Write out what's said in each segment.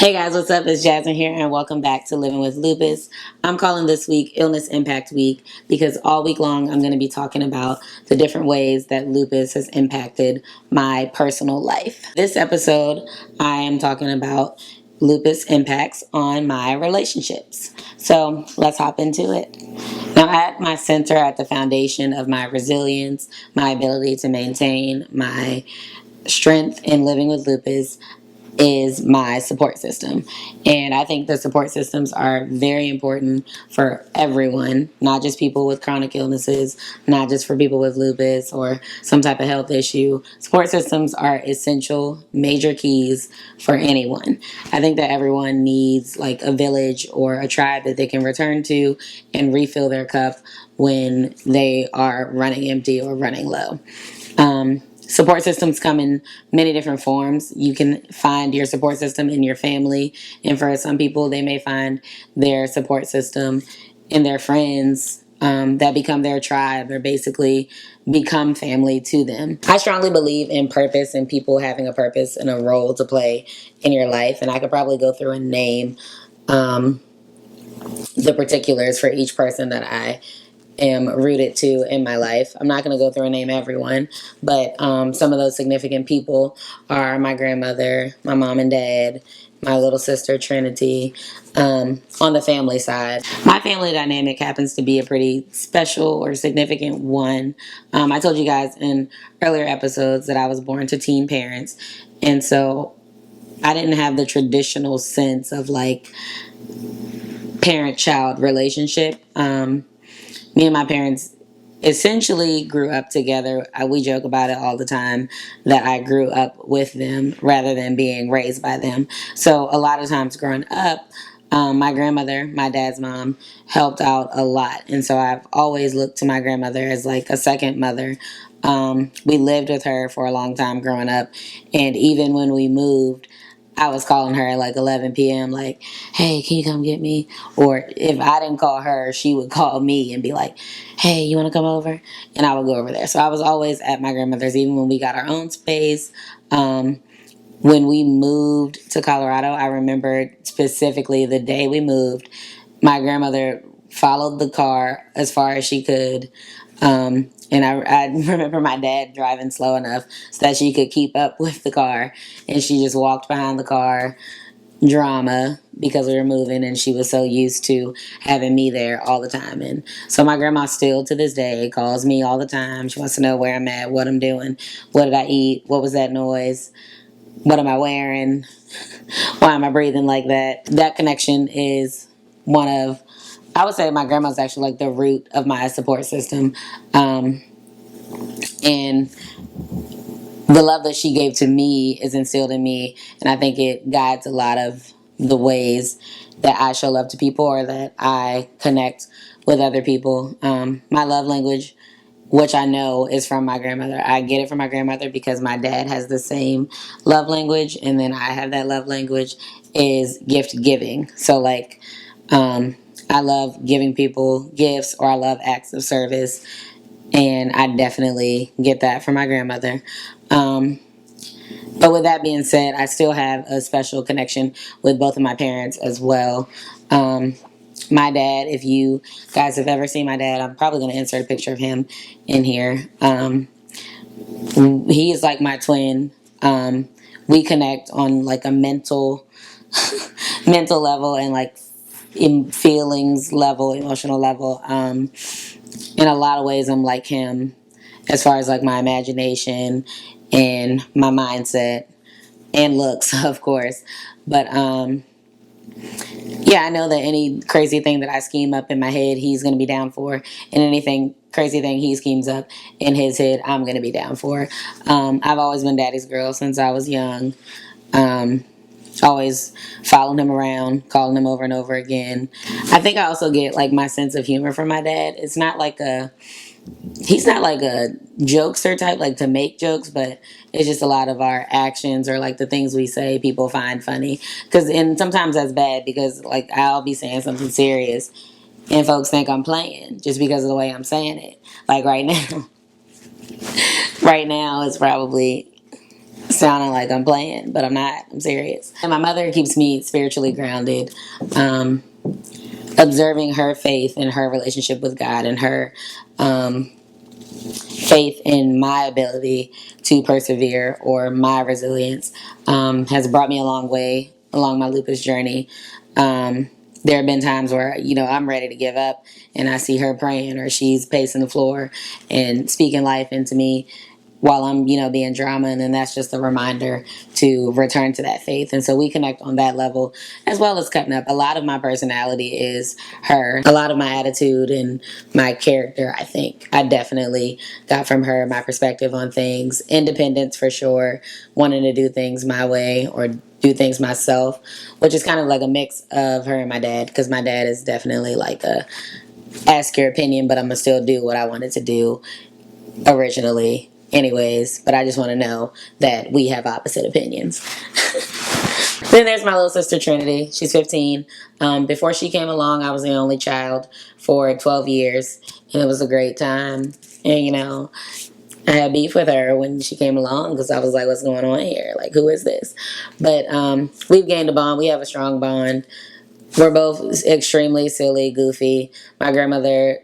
Hey guys, what's up? It's Jasmine here, and welcome back to Living with Lupus. I'm calling this week Illness Impact Week because all week long I'm going to be talking about the different ways that lupus has impacted my personal life. This episode, I am talking about lupus impacts on my relationships. So let's hop into it. Now, at my center, at the foundation of my resilience, my ability to maintain my strength in living with lupus, is my support system. And I think the support systems are very important for everyone, not just people with chronic illnesses, not just for people with lupus or some type of health issue. Support systems are essential, major keys for anyone. I think that everyone needs like a village or a tribe that they can return to and refill their cup when they are running empty or running low. Support systems come in many different forms. You can find your support system in your family, and for some people, they may find their support system in their friends that become their tribe or basically become family to them. I strongly believe in purpose and people having a purpose and a role to play in your life, and I could probably go through and name the particulars for each person that I am rooted to in my life. I'm not going to go through and name everyone, but some of those significant people are my grandmother, my mom and dad, my little sister Trinity, on the family side. My family dynamic happens to be a pretty special or significant one. I told you guys in earlier episodes that I was born to teen parents, and so I didn't have the traditional sense of like parent-child relationship. Me and my parents essentially grew up together. We joke about it all the time that I grew up with them rather than being raised by them. So a lot of times growing up, my grandmother, my dad's mom, helped out a lot. And so I've always looked to my grandmother as like a second mother. We lived with her for a long time growing up. And even when we moved, I was calling her at like 11 p.m. like, hey, can you come get me? Or if I didn't call her, she would call me and be like, hey, you want to come over? And I would go over there. So I was always at my grandmother's, even when we got our own space. When we moved to Colorado, I remember specifically the day we moved, my grandmother followed the car as far as she could. And I remember my dad driving slow enough so that she could keep up with the car. And she just walked behind the car, drama, because we were moving. And she was so used to having me there all the time. And so my grandma still to this day calls me all the time. She wants to know where I'm at, what I'm doing, what did I eat, what was that noise, what am I wearing, why am I breathing like that. That connection is one of, I would say my grandma's actually like the root of my support system. And the love that she gave to me is instilled in me. And I think it guides a lot of the ways that I show love to people or that I connect with other people. My love language, which I know is from my grandmother. I get it from my grandmother because my dad has the same love language. And then I have that love language is gift giving. So like, I love giving people gifts or I love acts of service. And I definitely get that from my grandmother. But with that being said, I still have a special connection with both of my parents as well. My dad, if you guys have ever seen my dad, I'm probably going to insert a picture of him in here. He is like my twin. We connect on like a mental level and like in feelings level, emotional level. In a lot of ways, I'm like him as far as like my imagination and my mindset and looks, of course. But yeah, I know that any crazy thing that I scheme up in my head, he's going to be down for. And anything crazy thing he schemes up in his head, I'm going to be down for. I've always been daddy's girl since I was young. Always following him around, calling him over and over again. I think I also get like my sense of humor from my dad. It's not like he's not like a jokester type, like to make jokes, but it's just a lot of our actions or like the things we say people find funny. And sometimes that's bad because like I'll be saying something serious and folks think I'm playing just because of the way I'm saying it. Like right now, right now is probably sounding like I'm playing, but I'm not. I'm serious. And my mother keeps me spiritually grounded. Um, Observing her faith and her relationship with God and her faith in my ability to persevere or my resilience has brought me a long way along my lupus journey. There have been times where, I'm ready to give up and I see her praying or she's pacing the floor and speaking life into me while I'm, being drama. And then that's just a reminder to return to that faith. And so we connect on that level as well as cutting up. A lot of my personality is her. A lot of my attitude and my character, I think, I definitely got from her, my perspective on things. Independence for sure, wanting to do things my way or do things myself, which is kind of like a mix of her and my dad, because my dad is definitely like a ask your opinion, but I'm gonna still do what I wanted to do originally anyways, but I just want to know that we have opposite opinions. Then there's my little sister Trinity. She's 15. Before she came along, I was the only child for 12 years, and it was a great time. And I had beef with her when she came along because I was like, "What's going on here? Like, who is this?" But we've gained a bond. We have a strong bond. We're both extremely silly, goofy. My grandmother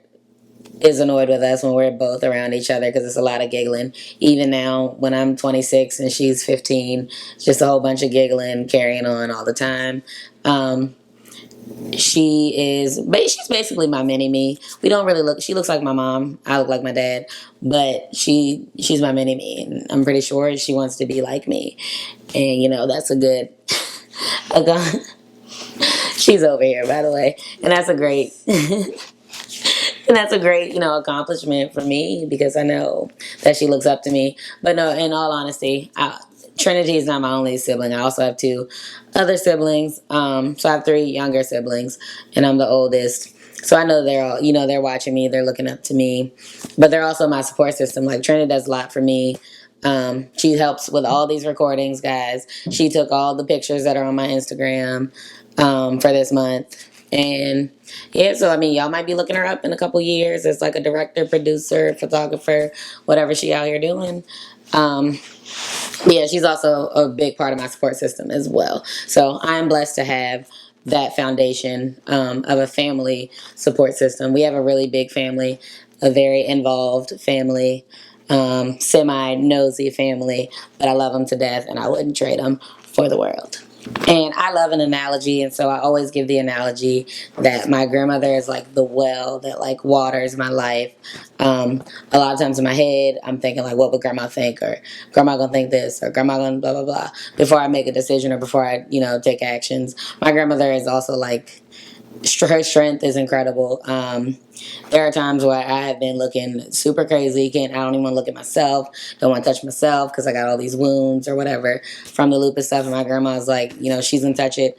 is annoyed with us when we're both around each other because it's a lot of giggling. Even now, when I'm 26 and she's 15, it's just a whole bunch of giggling, carrying on all the time. She's basically my mini me. We don't really look. She looks like my mom. I look like my dad, but she's my mini me, and I'm pretty sure she wants to be like me. And that's a good. A gun. She's over here, by the way, and that's a great. And that's a great, accomplishment for me because I know that she looks up to me. But no, in all honesty, Trinity is not my only sibling. I also have two other siblings. So I have three younger siblings, and I'm the oldest. So I know they're all, they're watching me, they're looking up to me, but they're also my support system. Like Trinity does a lot for me. She helps with all these recordings, guys. She took all the pictures that are on my Instagram for this month. And yeah, so I mean, y'all might be looking her up in a couple years as like a director, producer, photographer, whatever she out here doing. Yeah, she's also a big part of my support system as well. So I'm blessed to have that foundation of a family support system. We have a really big family, a very involved family, semi-nosy family, but I love them to death and I wouldn't trade them for the world. And I love an analogy, and so I always give the analogy that my grandmother is like the well that like waters my life. A lot of times in my head, I'm thinking like, what would grandma think, or grandma gonna think this, or grandma gonna blah blah blah, before I make a decision or before I take actions. My grandmother is also like her strength is incredible. There are times where I have been looking super crazy. I don't even want to look at myself. Don't want to touch myself because I got all these wounds or whatever from the lupus stuff. And my grandma's like, she's gonna touch it.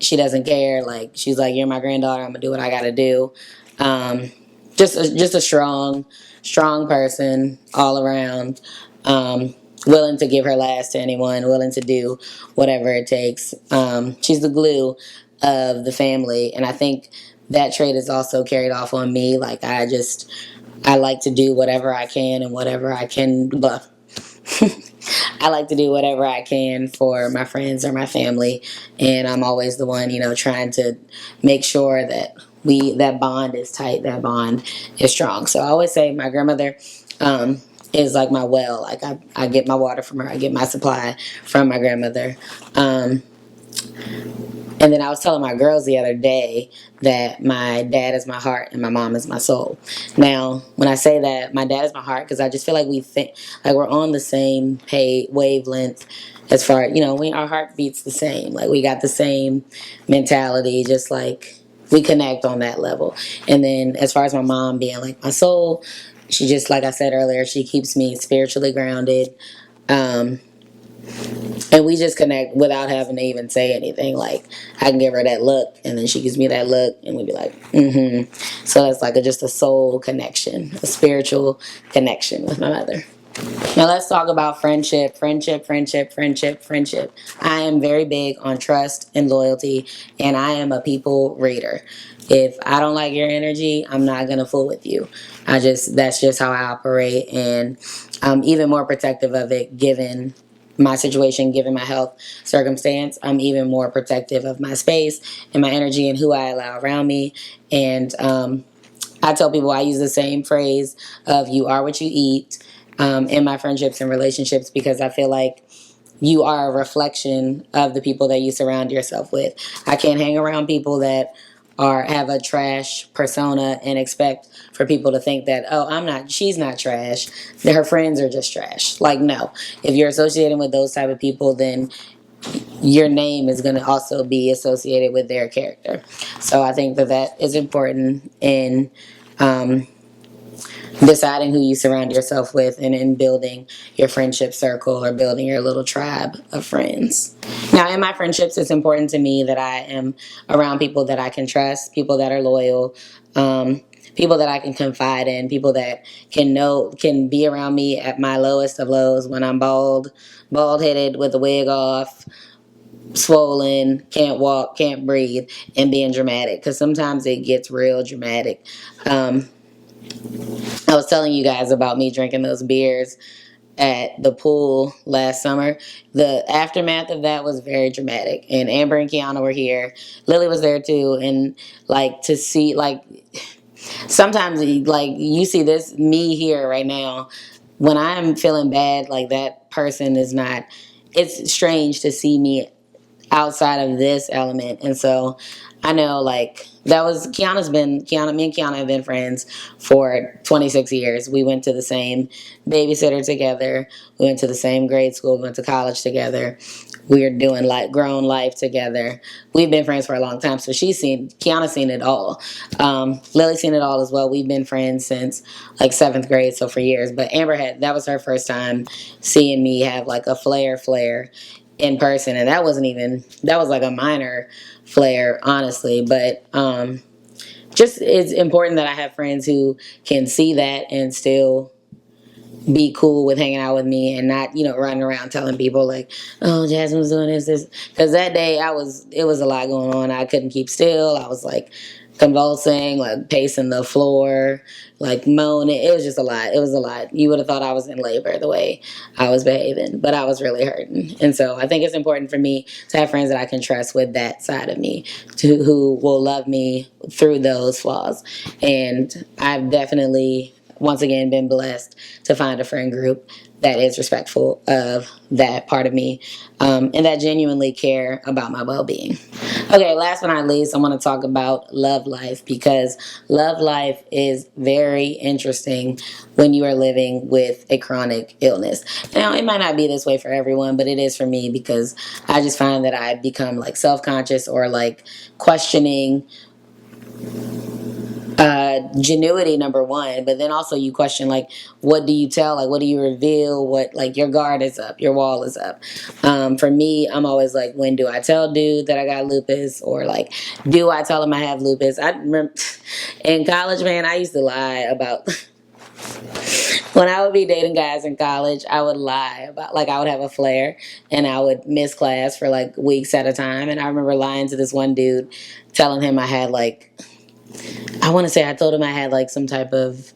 She doesn't care. Like she's like, you're my granddaughter. I'm gonna do what I gotta do. Just a strong person all around. Willing to give her last to anyone. Willing to do whatever it takes. She's the glue of the family, and I think that trait is also carried off on me. Like I like to do whatever I can and whatever I can. But I like to do whatever I can for my friends or my family, and I'm always the one, trying to make sure that that bond is tight, that bond is strong. So I always say my grandmother is like my well. Like I get my water from her. I get my supply from my grandmother. And then I was telling my girls the other day that my dad is my heart and my mom is my soul. Now, when I say that, my dad is my heart because I just feel like we think like we're on the same wavelength as far our heart beats the same. Like we got the same mentality, just like we connect on that level. And then as far as my mom being like my soul, she just, like I said earlier, she keeps me spiritually grounded. And we just connect without having to even say anything. Like I can give her that look, and then she gives me that look, and we'd be like, mm-hmm. So it's like just a soul connection, a spiritual connection with my mother. Now let's talk about friendship. I am very big on trust and loyalty, and I am a people reader. If I don't like your energy, I'm not gonna fool with you. That's just how I operate, and I'm even more protective of it given my situation, given my health circumstance, I'm even more protective of my space and my energy and who I allow around me. And I tell people, I use the same phrase of "you are what you eat" in my friendships and relationships, because I feel like you are a reflection of the people that you surround yourself with. I can't hang around people that have a trash persona and expect for people to think that, oh, she's not trash, that her friends are just trash. Like, no. If you're associating with those type of people, then your name is going to also be associated with their character. So I think that that is important in um, deciding who you surround yourself with, and in building your friendship circle or building your little tribe of friends. Now, in my friendships, it's important to me that I am around people that I can trust, people that are loyal, people that I can confide in, people that can be around me at my lowest of lows, when I'm bald headed with a wig off, swollen, can't walk, can't breathe, and being dramatic, because sometimes it gets real dramatic. I was telling you guys about me drinking those beers at the pool last summer. The aftermath of that was very dramatic. And Amber and Kiana were here. Lily was there too. And like, to see, like, sometimes like you see this me here right now, when I'm feeling bad, like, that person is not, it's strange to see me outside of this element. And so I know, like, that was me and Kiana have been friends for 26 years. We went to the same babysitter together. We went to the same grade school. We went to college together. We're doing like grown life together. We've been friends for a long time. So Kiana's seen it all. Lily's seen it all as well. We've been friends since like 7th grade, so for years. But that was her first time seeing me have like a flare in person, and that was like a minor flare, honestly. But just, it's important that I have friends who can see that and still be cool with hanging out with me, and not, running around telling people like, oh, Jasmine was doing this, because that day it was a lot going on. I couldn't keep still. I was like convulsing, like pacing the floor, like moaning. It was just a lot. It was a lot. You would have thought I was in labor the way I was behaving, but I was really hurting. And so I think it's important for me to have friends that I can trust with that side of me, who will love me through those flaws. And I've definitely, once again, been blessed to find a friend group that is respectful of that part of me, and that genuinely care about my well-being. Okay, last but not least, I want to talk about love life, because love life is very interesting when you are living with a chronic illness. Now, it might not be this way for everyone, but it is for me, because I just find that I become like self-conscious, or like questioning genuity, number one, but then also you question, like, what do you tell, like, what do you reveal, what, like, your guard is up, your wall is up. For me, I'm always like, when do I tell dude that I got lupus, or like, do I tell him I have lupus? I remember in college, man, I used to lie about when I would be dating guys in college. I would lie about, like, I would have a flare and I would miss class for like weeks at a time. And I remember lying to this one dude, telling him I had like, I told him I had like some type of,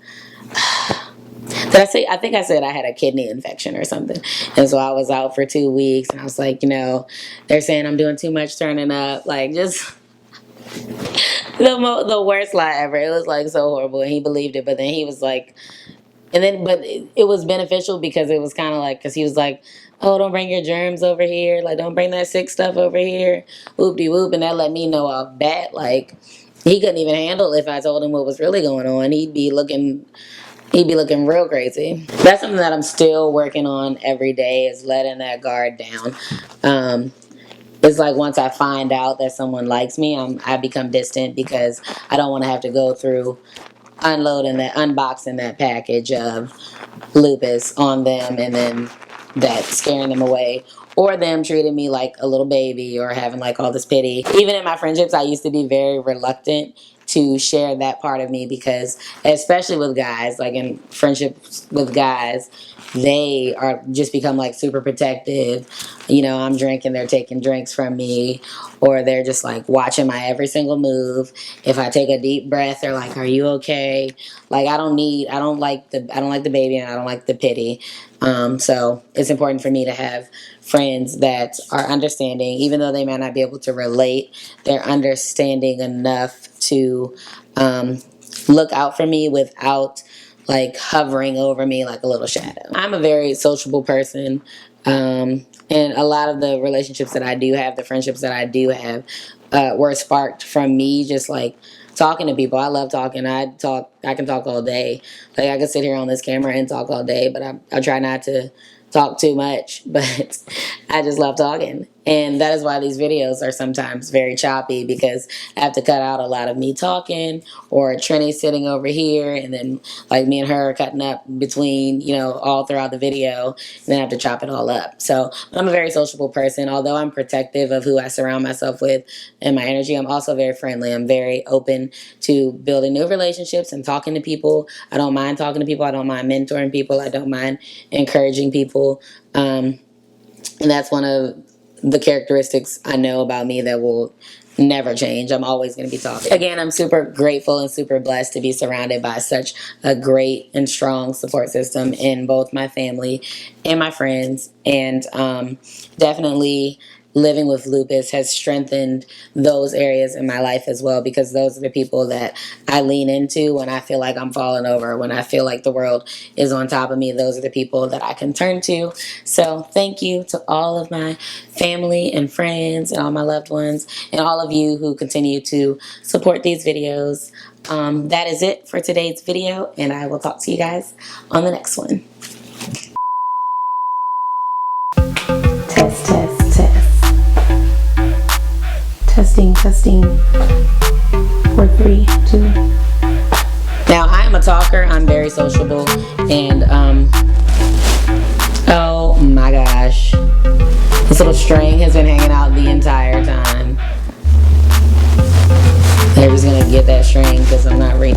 I think I said I had a kidney infection or something. And so I was out for 2 weeks, and I was like, they're saying I'm doing too much turning up. Like, just the worst lie ever. It was like so horrible. And he believed it. But then he was like, but it was beneficial, because it was kind of like, because he was like, oh, don't bring your germs over here. Like, don't bring that sick stuff over here. Whoop de whoop. And that let me know off bat, like, he couldn't even handle if I told him what was really going on. He'd be looking real crazy. That's something that I'm still working on every day, is letting that guard down. It's like, once I find out that someone likes me, I become distant, because I don't want to have to go through unboxing that package of lupus on them, and then that scaring them away, or them treating me like a little baby, or having like all this pity. Even in my friendships, I used to be very reluctant to share that part of me, because especially with guys, like in friendships with guys, they are just become like super protective. I'm drinking, they're taking drinks from me, or they're just like watching my every single move. If I take a deep breath, they're like, are you okay? Like, I don't like the baby, and I don't like the pity. So it's important for me to have friends that are understanding, even though they may not be able to relate, they're understanding enough to look out for me without like hovering over me like a little shadow. I'm a very sociable person. And a lot of the relationships that I do have, the friendships that I do have, were sparked from me just like talking to people. I love talking. I can talk all day. Like I could sit here on this camera and talk all day, but I try not to talk too much. But I just love talking. And that is why these videos are sometimes very choppy, because I have to cut out a lot of me talking, or Trini sitting over here, and then like me and her cutting up between, you know, all throughout the video, and then I have to chop it all up. So I'm a very sociable person. Although I'm protective of who I surround myself with and my energy, I'm also very friendly. I'm very open to building new relationships and talking to people. I don't mind talking to people. I don't mind mentoring people. I don't mind encouraging people. And that's one of the characteristics I know about me that will never change. I'm always going to be talking. Again, I'm super grateful and super blessed to be surrounded by such a great and strong support system in both my family and my friends. And definitely living with lupus has strengthened those areas in my life as well, because those are the people that I lean into when I feel like I'm falling over, when I feel like the world is on top of me. Those are the people that I can turn to. So thank you to all of my family and friends and all my loved ones and all of you who continue to support these videos. That is it for today's video, and I will talk to you guys on the next one. Test, test, test. Testing, testing. 4, 3, 2. Now, I am a talker. I'm very sociable. And, oh my gosh. This little string has been hanging out the entire time. Everybody's gonna get that string because I'm not reading.